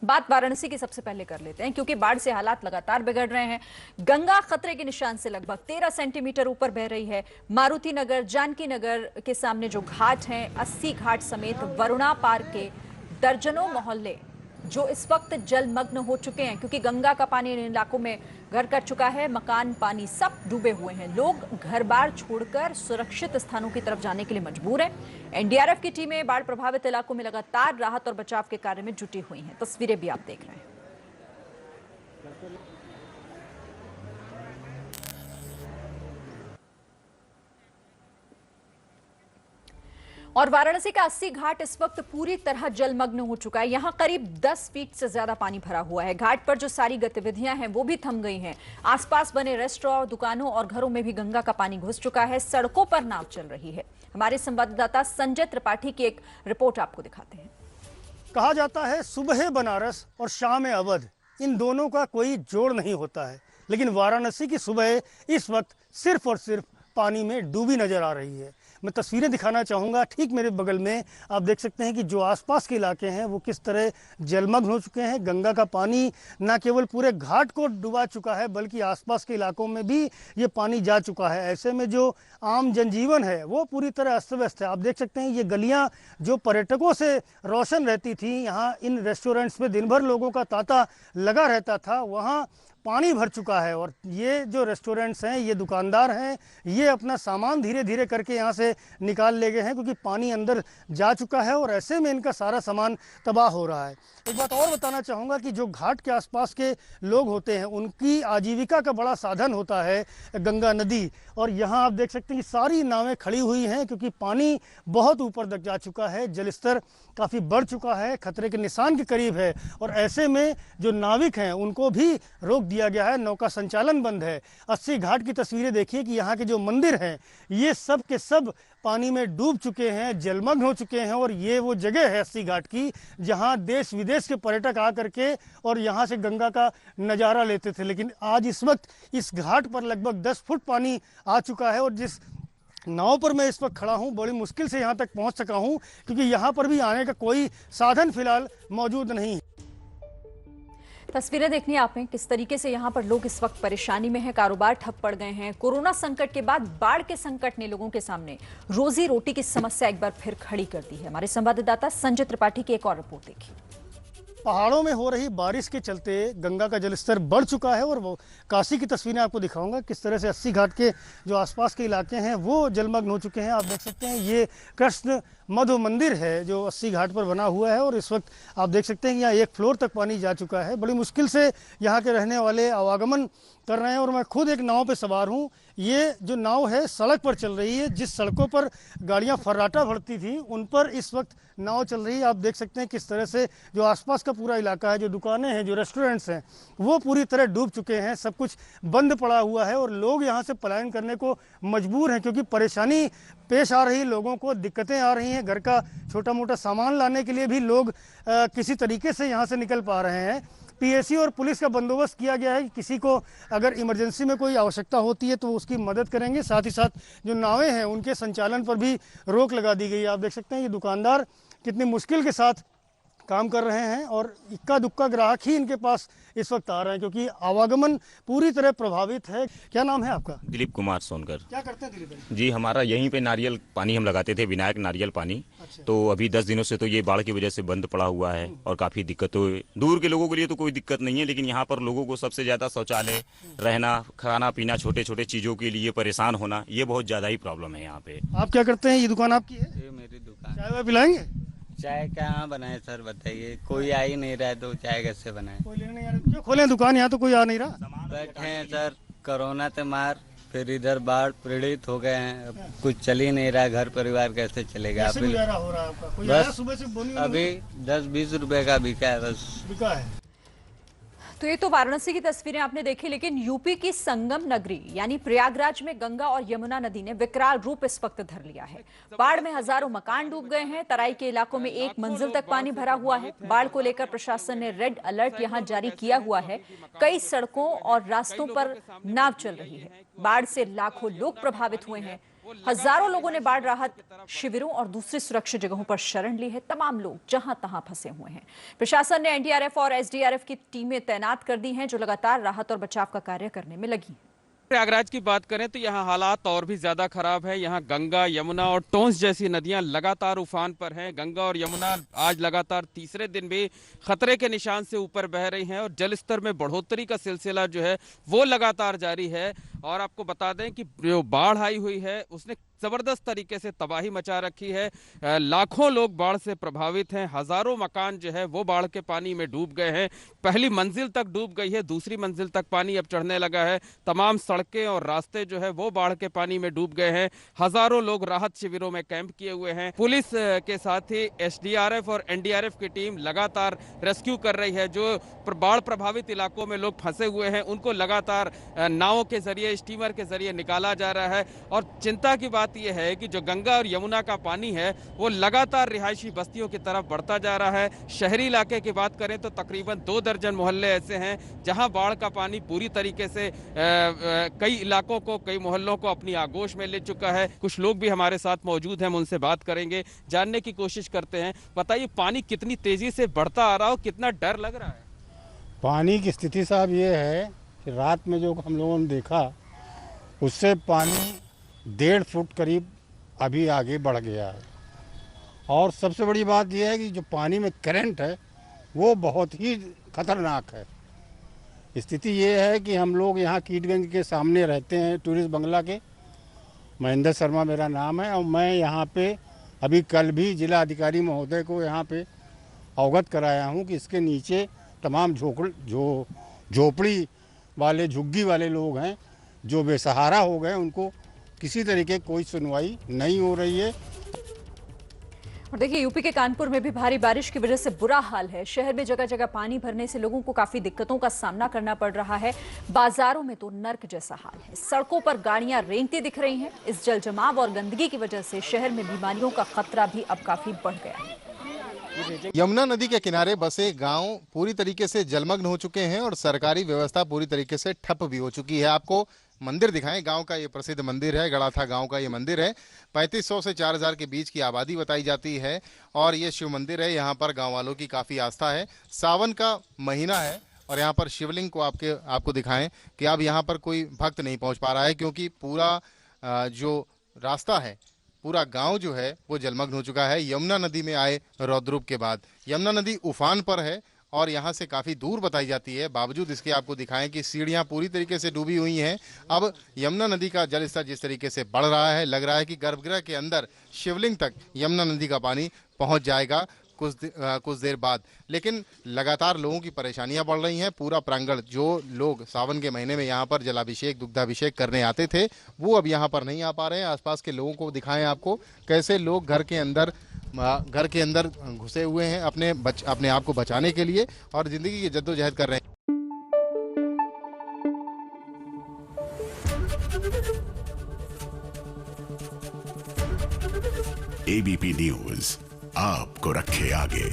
बात वाराणसी की सबसे पहले कर लेते हैं, क्योंकि बाढ़ से हालात लगातार बिगड़ रहे हैं। गंगा खतरे के निशान से लगभग 13 सेंटीमीटर ऊपर बह रही है। मारुति नगर, जानकी नगर के सामने जो घाट हैं, 80 घाट समेत वरुणा पार्क के दर्जनों मोहल्ले जो इस वक्त जलमग्न हो चुके हैं, क्योंकि गंगा का पानी इन इलाकों में घर कर चुका है। मकान, पानी सब डूबे हुए हैं। लोग घर बार छोड़कर सुरक्षित स्थानों की तरफ जाने के लिए मजबूर हैं। एनडीआरएफ की टीमें बाढ़ प्रभावित इलाकों में लगातार राहत और बचाव के कार्य में जुटी हुई हैं। तस्वीरें भी आप देख रहे हैं। और वाराणसी का 80 घाट इस वक्त पूरी तरह जलमग्न हो चुका है। यहां करीब 10 फीट से ज्यादा पानी भरा हुआ है। घाट पर जो सारी गतिविधियां हैं वो भी थम गई हैं। आसपास बने रेस्टोरेंट, दुकानों और घरों में भी गंगा का पानी घुस चुका है। सड़कों पर नाव चल रही है। हमारे संवाददाता संजय त्रिपाठी की एक रिपोर्ट आपको दिखाते हैं। कहा जाता है सुबह बनारस और शाम अवध, इन दोनों का कोई जोड़ नहीं होता है, लेकिन वाराणसी की सुबह इस वक्त सिर्फ और सिर्फ पानी में डूबी नजर आ रही है। मैं तस्वीरें दिखाना चाहूँगा। ठीक मेरे बगल में आप देख सकते हैं कि जो आसपास के इलाके हैं वो किस तरह जलमग्न हो चुके हैं। गंगा का पानी न केवल पूरे घाट को डुबा चुका है, बल्कि आसपास के इलाकों में भी ये पानी जा चुका है। ऐसे में जो आम जनजीवन है वो पूरी तरह अस्त व्यस्त है। आप देख सकते हैं ये गलियाँ जो पर्यटकों से रोशन रहती थी, यहाँ इन रेस्टोरेंट्स में दिन भर लोगों का तांता लगा रहता था, वहाँ पानी भर चुका है। और ये जो रेस्टोरेंट्स हैं, ये दुकानदार हैं, ये अपना सामान धीरे धीरे करके यहाँ से निकाल ले गए हैं, क्योंकि पानी अंदर जा चुका है और ऐसे में इनका सारा सामान तबाह हो रहा है। एक बात और बताना चाहूँगा कि जो घाट के आसपास के लोग होते हैं उनकी आजीविका का बड़ा साधन होता है गंगा नदी। और यहाँ आप देख सकते हैं कि सारी नावें खड़ी हुई हैं, क्योंकि पानी बहुत ऊपर तक जा चुका है। जलस्तर काफ़ी बढ़ चुका है, खतरे के निशान के करीब है। और ऐसे में जो नाविक हैं उनको भी रोक दिया गया है, नौका संचालन बंद है। 80 घाट की तस्वीरें देखिए कि यहाँ के जो मंदिर हैं ये सब के सब पानी में डूब चुके हैं, जलमग्न हो चुके हैं। और ये वो जगह है 80 घाट की जहाँ देश विदेश के पर्यटक आकर के और यहाँ से गंगा का नज़ारा लेते थे। लेकिन आज इस वक्त इस घाट पर लगभग 10 फुट पानी आ चुका है। और जिस नाव पर मैं इस वक्त खड़ा हूँ, बड़ी मुश्किल से यहाँ तक पहुँच सका हूँ, क्योंकि यहाँ पर भी आने का कोई साधन फिलहाल मौजूद नहीं है। तस्वीरें देखनी आपने किस तरीके से यहाँ पर लोग इस वक्त परेशानी में हैं, कारोबार ठप पड़ गए हैं। कोरोना संकट के बाद बाढ़ के संकट ने लोगों के सामने रोजी रोटी की समस्या एक बार फिर खड़ी कर दी है। हमारे संवाददाता संजय त्रिपाठी की एक और रिपोर्ट देखिए। पहाड़ों में हो रही बारिश के चलते गंगा का जलस्तर बढ़ चुका है। और वो काशी की तस्वीरें आपको दिखाऊंगा किस तरह से 80 घाट के जो आसपास के इलाके हैं वो जलमग्न हो चुके हैं। आप देख सकते हैं ये कृष्ण मधु मंदिर है जो 80 घाट पर बना हुआ है। और इस वक्त आप देख सकते हैं कि यहाँ 1 फ्लोर तक पानी जा चुका है। बड़ी मुश्किल से यहाँ के रहने वाले आवागमन कर रहे हैं। और मैं खुद एक नाव पे सवार हूँ। ये जो नाव है सड़क पर चल रही है। जिस सड़कों पर गाड़ियाँ फर्राटा भरती थी उन पर इस वक्त नाव चल रही है। आप देख सकते हैं किस तरह से जो आसपास का पूरा इलाका है, जो दुकानें हैं, जो रेस्टोरेंट्स हैं, वो पूरी तरह डूब चुके हैं। सब कुछ बंद पड़ा हुआ है और लोग यहाँ से पलायन करने को मजबूर हैं, क्योंकि परेशानी पेश आ रही, लोगों को दिक्कतें आ रही हैं। घर का छोटा मोटा सामान लाने के लिए भी लोग किसी तरीके से यहाँ से निकल पा रहे हैं। पीएसी और पुलिस का बंदोबस्त किया गया है कि किसी को अगर इमरजेंसी में कोई आवश्यकता होती है तो उसकी मदद करेंगे। साथ ही साथ जो नावें हैं उनके संचालन पर भी रोक लगा दी गई है। आप देख सकते हैं ये दुकानदार कितनी मुश्किल के साथ काम कर रहे हैं और इक्का दुक्का ग्राहक ही इनके पास इस वक्त आ रहे हैं, क्योंकि आवागमन पूरी तरह प्रभावित है। क्या नाम है आपका? दिलीप कुमार सोनकर। क्या करते हैं दिलीप भाई? जी, हमारा यहीं पे नारियल पानी हम लगाते थे, विनायक नारियल पानी। अच्छा। तो अभी 10 दिनों से तो ये बाढ़ की वजह से बंद पड़ा हुआ है और काफ़ी दिक्कत हो। दूर के लोगों के लिए तो कोई दिक्कत नहीं है, लेकिन यहाँ पर लोगों को सबसे ज़्यादा शौचालय, रहना, खाना पीना, छोटे छोटे चीज़ों के लिए परेशान होना, ये बहुत ज़्यादा ही प्रॉब्लम है यहाँ पे। आप क्या करते हैं? ये दुकान आपकी है? ये मेरी दुकान। चाय वाय पिलाएंगे? चाय कहाँ बनाए सर, बताइए। कोई आ ही नहीं रहा है तो चाय कैसे बनाए? कोई लेने नहीं आ रहा। क्यों खोलें दुकान? यहाँ तो कोई आ नहीं रहा। बैठे हैं सर, कोरोना से मार, फिर इधर बाढ़ पीड़ित हो गए हैं। अब कुछ चल ही नहीं रहा, घर परिवार कैसे चलेगा? कैसे गुजारा हो रहा है आपका? कोई बस आया सुबह से बोनी अभी 10-20 रुपए का बिका है बस। बिका है। तो ये तो वाराणसी की तस्वीरें आपने देखी, लेकिन यूपी की संगम नगरी यानी प्रयागराज में गंगा और यमुना नदी ने विकराल रूप इस वक्त धर लिया है। बाढ़ में हजारों मकान डूब गए हैं। तराई के इलाकों में 1 मंजिल तक पानी भरा हुआ है। बाढ़ को लेकर प्रशासन ने रेड अलर्ट यहां जारी किया हुआ है। कई सड़कों और रास्तों पर नाव चल रही है। बाढ़ से लाखों लोग प्रभावित हुए हैं। हजारों लोगों ने बाढ़ राहत शिविरों और दूसरी सुरक्षित जगहों पर शरण ली है। तमाम लोग जहां तहां फंसे हुए हैं। प्रशासन ने एनडीआरएफ और एसडीआरएफ की टीमें तैनात कर दी हैं, जो लगातार राहत और बचाव का कार्य करने में लगी हैं। प्रयागराज की बात करें तो यहाँ हालात और भी ज्यादा खराब है। यहाँ गंगा, यमुना और टोंस जैसी नदियां लगातार उफान पर हैं। गंगा और यमुना आज लगातार तीसरे दिन भी खतरे के निशान से ऊपर बह रही हैं और जल स्तर में बढ़ोतरी का सिलसिला जो है वो लगातार जारी है। और आपको बता दें कि जो बाढ़ आई हुई है उसने जबरदस्त तरीके से तबाही मचा रखी है। लाखों लोग बाढ़ से प्रभावित हैं। हजारों मकान जो है वो बाढ़ के पानी में डूब गए हैं। पहली मंजिल तक डूब गई है, दूसरी मंजिल तक पानी अब चढ़ने लगा है। तमाम सड़कें और रास्ते जो है वो बाढ़ के पानी में डूब गए हैं। हजारों लोग राहत शिविरों में कैंप किए हुए हैं। पुलिस के साथ ही एसडीआरएफ और एनडीआरएफ की टीम लगातार रेस्क्यू कर रही है। जो बाढ़ प्रभावित इलाकों में लोग फंसे हुए हैं उनको लगातार नावों के जरिए, स्टीमर के जरिए निकाला जा रहा है। और चिंता की बात यह है कि जो गंगा और यमुना का पानी है वो लगातार रिहायशी बस्तियों की तरफ बढ़ता जा रहा है। शहरी इलाके की बात करें तो तकरीबन 2 दर्जन मोहल्ले ऐसे हैं जहां बाढ़ का पानी पूरी तरीके से कई इलाकों को, कई मोहल्लों को अपनी आगोश में ले चुका है। कुछ लोग भी हमारे साथ मौजूद हैं, हम उनसे बात करेंगे, जानने की कोशिश करते हैं। बताइए, पानी कितनी तेजी से बढ़ता आ रहा है, कितना डर लग रहा है? पानी की स्थिति साहब ये है कि रात में जो हम लोगों ने देखा उससे पानी 1.5 फुट करीब अभी आगे बढ़ गया है। और सबसे बड़ी बात यह है कि जो पानी में करंट है वो बहुत ही खतरनाक है। स्थिति ये है कि हम लोग यहाँ कीटगंज के सामने रहते हैं, टूरिस्ट बंगला के। महेंद्र शर्मा मेरा नाम है और मैं यहाँ पे अभी कल भी जिला अधिकारी महोदय को यहाँ पे अवगत कराया हूँ कि इसके नीचे तमाम झोपड़ी वाले, झुग्गी वाले लोग हैं जो बेसहारा हो गए, उनको किसी तरीके कोई सुनवाई नहीं हो रही है। और देखिए, यूपी के कानपुर में भी भारी बारिश की वजह से बुरा हाल है। शहर में जगह जगह पानी भरने से लोगों को काफी दिक्कतों का सामना करना पड़ रहा है। बाजारों में तो नर्क जैसा हाल है। सड़कों पर गाड़ियां रेंगती दिख रही हैं। इस जल जमाव और गंदगी की वजह से शहर में बीमारियों का खतरा भी अब काफी बढ़ गया है। यमुना नदी के किनारे बसे गांव पूरी तरीके से जलमग्न हो चुके हैं और सरकारी व्यवस्था पूरी तरीके से ठप भी हो चुकी है। आपको मंदिर दिखाएं। गांव का ये प्रसिद्ध मंदिर है, गड़ाथा गांव का ये मंदिर है। 3500 से 4000 के बीच की आबादी बताई जाती है और ये शिव मंदिर है। यहाँ पर गांव वालों की काफी आस्था है। सावन का महीना है और यहाँ पर शिवलिंग को आपको दिखाएं कि अब यहाँ पर कोई भक्त नहीं पहुंच पा रहा है, क्योंकि पूरा जो रास्ता है, पूरा गांव जो है वो जलमग्न हो चुका है यमुना नदी में आए रौद्रूप के बाद। यमुना नदी उफान पर है और यहाँ से काफ़ी दूर बताई जाती है। बावजूद इसके आपको दिखाएं कि सीढ़ियाँ पूरी तरीके से डूबी हुई हैं। अब यमुना नदी का जल स्तर जिस तरीके से बढ़ रहा है, लग रहा है कि गर्भगृह के अंदर शिवलिंग तक यमुना नदी का पानी पहुँच जाएगा कुछ देर बाद। लेकिन लगातार लोगों की परेशानियां बढ़ रही हैं। पूरा प्रांगण, जो लोग सावन के महीने में यहाँ पर जलाभिषेक, दुग्धाभिषेक करने आते थे, वो अब यहाँ पर नहीं आ पा रहे हैं। आसपास के लोगों को दिखाएं आपको कैसे लोग घर के अंदर घुसे हुए हैं अपने आप को बचाने के लिए और जिंदगी की जद्दोजहद कर रहे हैं। एबीपी न्यूज आपको रखे आगे।